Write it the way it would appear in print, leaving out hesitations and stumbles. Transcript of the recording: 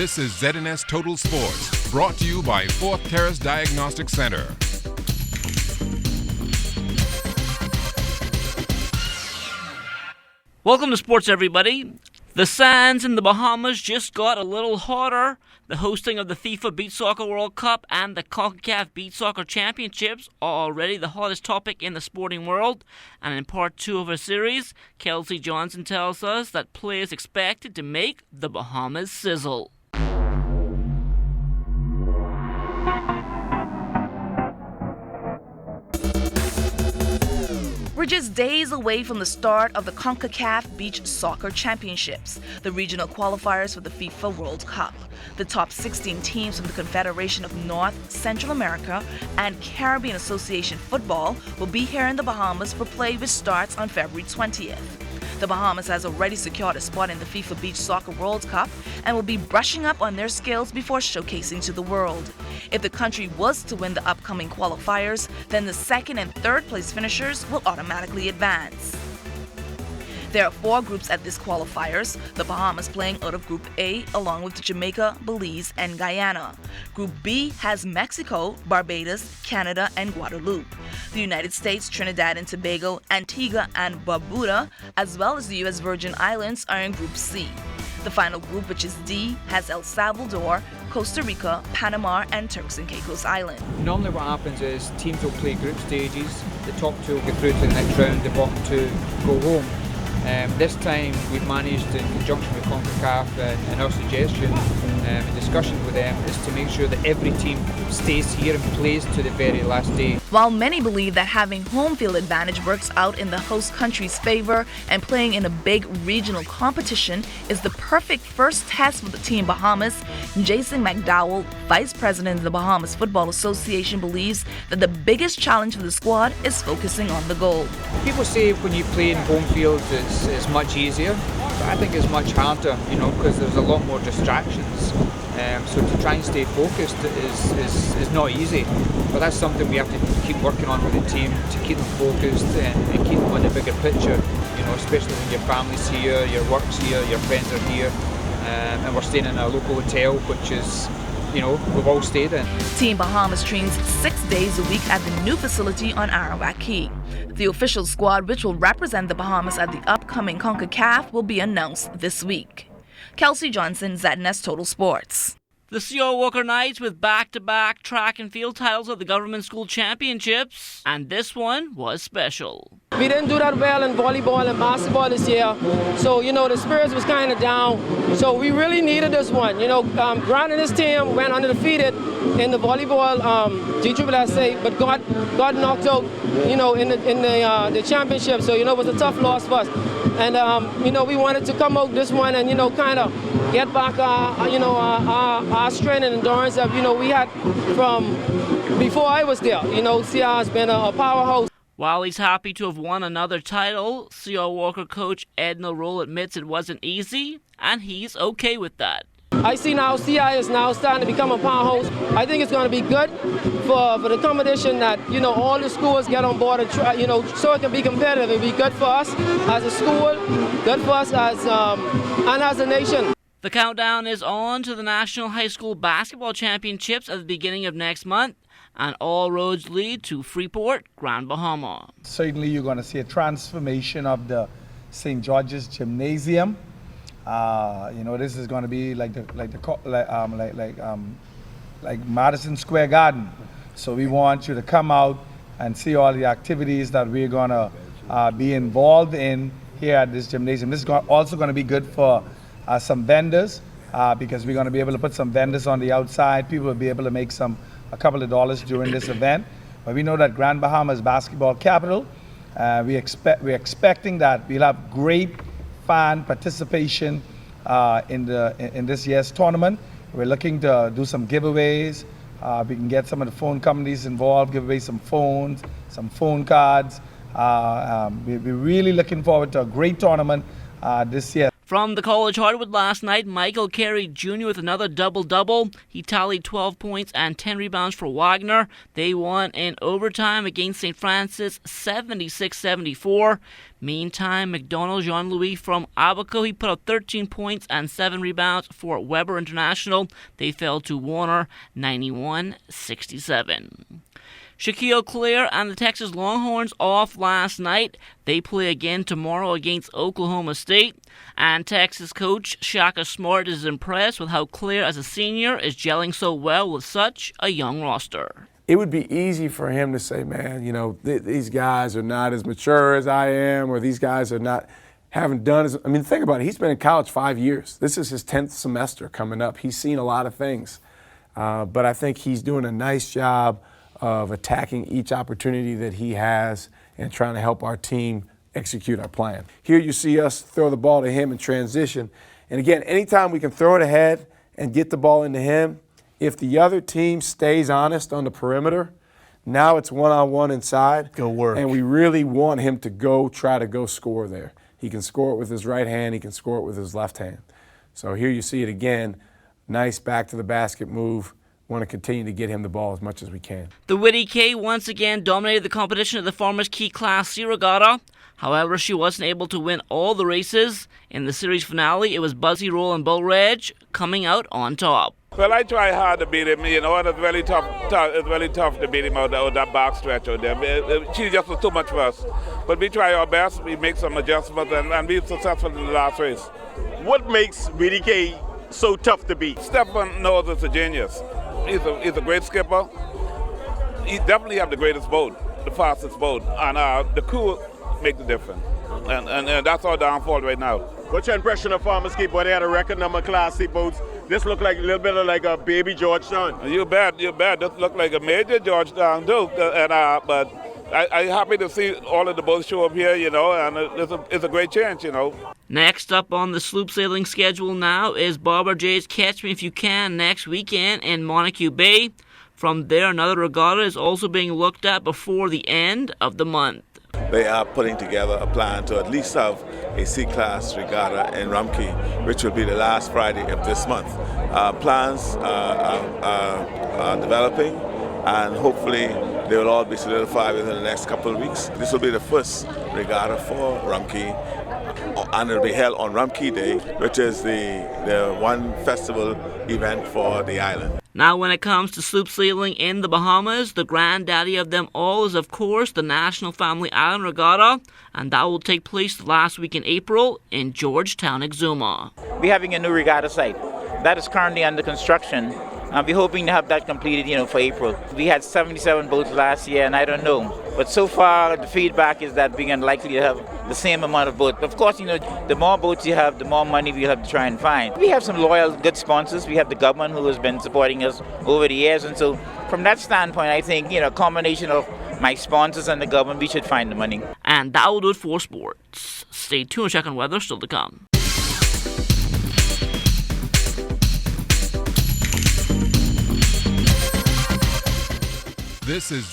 This is ZNS Total Sports, brought to you by Fourth Terrace Diagnostic Center. Welcome to sports, everybody. The sands in the Bahamas just got a little hotter. The hosting of the FIFA Beach Soccer World Cup and the CONCACAF Beach Soccer Championships are already the hottest topic in the sporting world. And in part 2 of our series, Kelsey Johnson tells us that players expected to make the Bahamas sizzle. We're just days away from the start of the CONCACAF Beach Soccer Championships, the regional qualifiers for the FIFA World Cup. The top 16 teams from the Confederation of North, Central America, and Caribbean Association Football will be here in the Bahamas for play, which starts on February 20th. The Bahamas has already secured a spot in the FIFA Beach Soccer World Cup and will be brushing up on their skills before showcasing to the world. If the country was to win the upcoming qualifiers, then the second and third place finishers will automatically advance. There are 4 groups at these qualifiers, the Bahamas playing out of Group A along with Jamaica, Belize, and Guyana. Group B has Mexico, Barbados, Canada, and Guadeloupe. The United States, Trinidad and Tobago, Antigua and Barbuda, as well as the U.S. Virgin Islands are in Group C. The final group, which is D, has El Salvador, Costa Rica, Panama, and Turks and Caicos Island. Normally what happens is teams will play group stages, the top 2 will get through to the next round, the bottom 2 go home. This time we've managed, in conjunction with CONCACAF and our suggestion in discussion with them, is to make sure that every team stays here and plays to the very last day. While many believe that having home field advantage works out in the host country's favor and playing in a big regional competition is the perfect first test for the Team Bahamas, Jason McDowell, Vice President of the Bahamas Football Association, believes that the biggest challenge for the squad is focusing on the goal. People say when you play in home field it's much easier, but I think it's much harder, because there's a lot more distractions. So to try and stay focused is not easy, but that's something we have to keep working on with the team to keep them focused and keep them on the bigger picture, especially when your family's here, your work's here, your friends are here, and we're staying in a local hotel, which is, we've all stayed in. Team Bahamas trains 6 days a week at the new facility on Arawak Key. The official squad, which will represent the Bahamas at the upcoming CONCACAF, will be announced this week. Kelsey Johnson, ZNS Total Sports. The C.O. Walker Knights with back-to-back track and field titles of the Government School Championships, and this one was special. We didn't do that well in volleyball and basketball this year, so the spirits was kind of down. So we really needed this one. Grant and his team went undefeated in the volleyball GSSA, but got knocked out, in the championship. So it was a tough loss for us, and we wanted to come out this one and kind of get back our strength and endurance that we had from before I was there. CR has been a powerhouse. While he's happy to have won another title, C.O. Walker coach Edna Roll admits it wasn't easy, and he's okay with that. I see now CI is now starting to become a powerhouse. I think it's going to be good for the competition that, all the schools get on board and try, so it can be competitive. It'll be good for us as a school, good for us and as a nation. The countdown is on to the National High School Basketball Championships at the beginning of next month, and all roads lead to Freeport, Grand Bahama. Certainly you're going to see a transformation of the St. George's Gymnasium. This is going to be like Madison Square Garden. So we want you to come out and see all the activities that we're going to be involved in here at this gymnasium. This is also going to be good for some vendors because we're going to be able to put some vendors on the outside. People will be able to make a couple of dollars during this event. But we know that Grand Bahama is basketball capital. We're expecting that we'll have great fan participation in this year's tournament. We're looking to do some giveaways. We can get some of the phone companies involved, give away some phones, some phone cards. We're really looking forward to a great tournament this year. From the College Hardwood last night, Michael Carey Jr. with another double-double. He tallied 12 points and 10 rebounds for Wagner. They won in overtime against St. Francis, 76-74. Meantime, McDonald Jean-Louis from Abaco, he put up 13 points and 7 rebounds for Weber International. They fell to Warner, 91-67. Shaquille Clear and the Texas Longhorns off last night. They play again tomorrow against Oklahoma State. And Texas coach Shaka Smart is impressed with how Clear as a senior is gelling so well with such a young roster. It would be easy for him to say, man, you know, these guys are not as mature as I am, or these guys haven't done as, I mean, think about it. He's been in college 5 years. This is his 10th semester coming up. He's seen a lot of things. But I think he's doing a nice job of attacking each opportunity that he has and trying to help our team execute our plan. Here you see us throw the ball to him in transition. And again, anytime we can throw it ahead and get the ball into him, if the other team stays honest on the perimeter, now it's one-on-one inside. Go work. And we really want him to try to score there. He can score it with his right hand. He can score it with his left hand. So here you see it again. Nice back to the basket move. Want to continue to get him the ball as much as we can. The Whitty K once again dominated the competition of the Farmers Key Class C Regatta. However, she wasn't able to win all the races. In the series finale, it was Buzzy Roll and Bull Reg coming out on top. Well, I try hard to beat him, you know, and it's really tough to beat him out that back stretch out there. She just was too much for us. But we try our best, we make some adjustments, and be successful in the last race. What makes BDK so tough to beat? Stefan knows it's a genius. He's a great skipper. He definitely have the greatest boat, the fastest boat, and the crew make the difference. And that's our downfall right now. What's your impression of Farmers Key? Boy, they had a record number of Class C boats. This looked like a little bit of like a baby Georgetown. You bet. This looked like a major Georgetown too. But I'm happy to see all of the boats show up here, you know, and it's a great chance, you know. Next up on the sloop sailing schedule now is Barbara J's Catch Me If You Can next weekend in Montague Bay. From there, another regatta is also being looked at before the end of the month. They are putting together a plan to at least have a C-Class regatta in Rumkey, which will be the last Friday of this month. Plans are developing, and hopefully they will all be solidified within the next couple of weeks. This will be the first regatta for Rumkey, and it will be held on Rumkey Day, which is the one festival event for the island. Now, when it comes to sloop sailing in the Bahamas, the granddaddy of them all is, of course, the National Family Island Regatta, and that will take place the last week in April in Georgetown, Exuma. We're having a new regatta site that is currently under construction. We're hoping to have that completed, for April. We had 77 boats last year, and I don't know. But so far, the feedback is that we're likely to have the same amount of boats. Of course, the more boats you have, the more money we'll have to try and find. We have some loyal, good sponsors. We have the government who has been supporting us over the years. And so from that standpoint, I think, a combination of my sponsors and the government, we should find the money. And that will do it for sports. Stay tuned, check on weather still to come. This is